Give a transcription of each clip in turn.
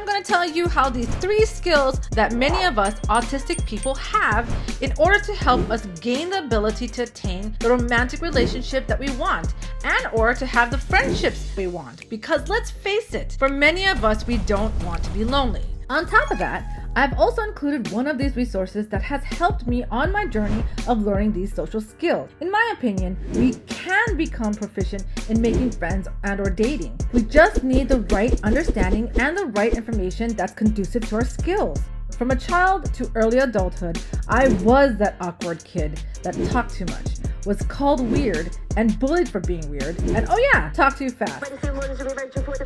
I'm going to tell you how these 3 skills that many of us autistic people have in order to help us gain the ability to attain the romantic relationship that we want and or to have the friendships we want. Because let's face it, for many of us, we don't want to be lonely. On top of that, I've also included one of these resources that has helped me on my journey of learning these social skills. In my opinion, we can become proficient in making friends and or dating. We just need the right understanding and the right information that's conducive to our skills. From a child to early adulthood, I was that awkward kid that talked too much, was called weird and bullied for being weird, and oh yeah, talk too fast.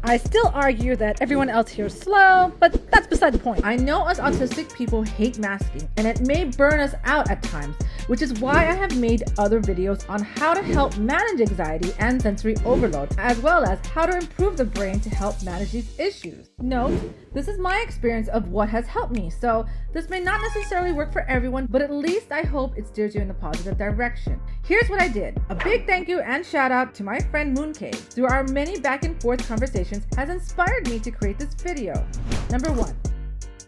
I still argue that everyone else here is slow, but that's beside the point. I know us autistic people hate masking, and it may burn us out at times, which is why I have made other videos on how to help manage anxiety and sensory overload, as well as how to improve the brain to help manage these issues. Note, this is my experience of what has helped me, so this may not necessarily work for everyone, but at least I hope it steers you in the positive direction. Here's what I did. A big thank you and shout out to my friend Mooncave. Through our many back and forth conversations has inspired me to create this video. Number 1,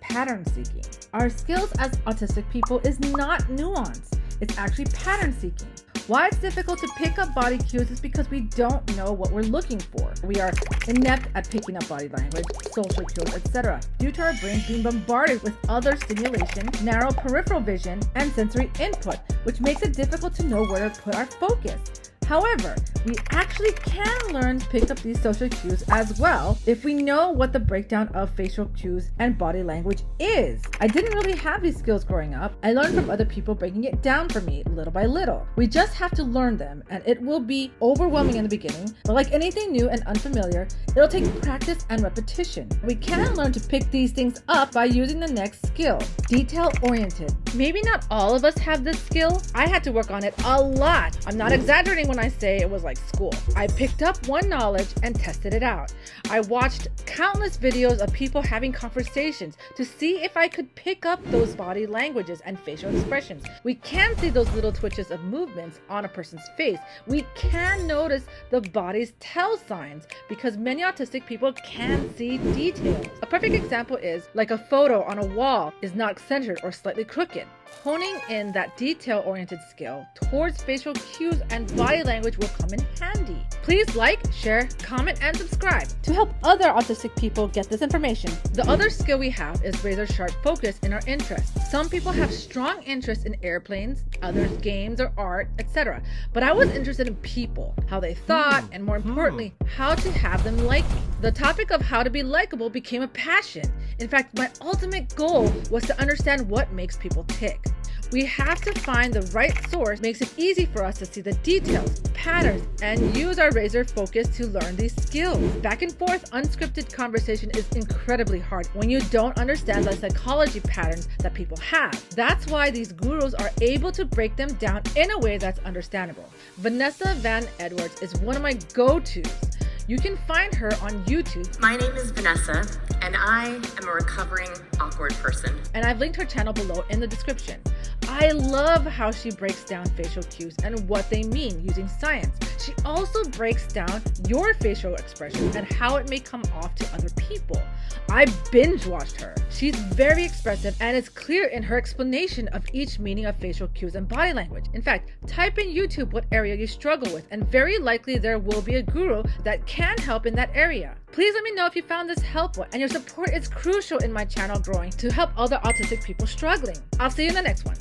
pattern seeking. Our skills as autistic people is not nuance. It's actually pattern seeking. Why it's difficult to pick up body cues is because we don't know what we're looking for. We are inept at picking up body language, social cues, etc. due to our brains being bombarded with other stimulation, narrow peripheral vision, and sensory input, which makes it difficult to know where to put our focus. However, we actually can learn to pick up these social cues as well if we know what the breakdown of facial cues and body language is. I didn't really have these skills growing up. I learned from other people breaking it down for me little by little. We just have to learn them, and it will be overwhelming in the beginning, but like anything new and unfamiliar, it'll take practice and repetition. We can learn to pick these things up by using the next skill, detail-oriented. Maybe not all of us have this skill. I had to work on it a lot. I'm not exaggerating when I say it was like school. I picked up one knowledge and tested it out. I watched countless videos of people having conversations to see if I could pick up those body languages and facial expressions. We can see those little twitches of movements on a person's face. We can notice the body's tell signs because many autistic people can see details. A perfect example is like a photo on a wall is not centered or slightly crooked. Honing in that detail-oriented skill towards facial cues and body language will come in handy. Please like, share, comment, and subscribe to help other autistic people get this information. The other skill we have is razor-sharp focus in our interests. Some people have strong interest in airplanes, others games or art, etc. But I was interested in people, how they thought, and more importantly, how to have them like me. The topic of how to be likable became a passion. In fact, my ultimate goal was to understand what makes people tick. We have to find the right source makes it easy for us to see the details, patterns, and use our razor focus to learn these skills. Back and forth unscripted conversation is incredibly hard when you don't understand the psychology patterns that people have. That's why these gurus are able to break them down in a way that's understandable. Vanessa Van Edwards is one of my go-tos. You can find her on YouTube. My name is Vanessa, and I am a recovering awkward person. And I've linked her channel below in the description. I love how she breaks down facial cues and what they mean using science. She also breaks down your facial expression and how it may come off to other people. I binge watched her. She's very expressive and it's clear in her explanation of each meaning of facial cues and body language. In fact, type in YouTube what area you struggle with and very likely there will be a guru that can help in that area. Please let me know if you found this helpful, and your support is crucial in my channel growing to help other autistic people struggling. I'll see you in the next one.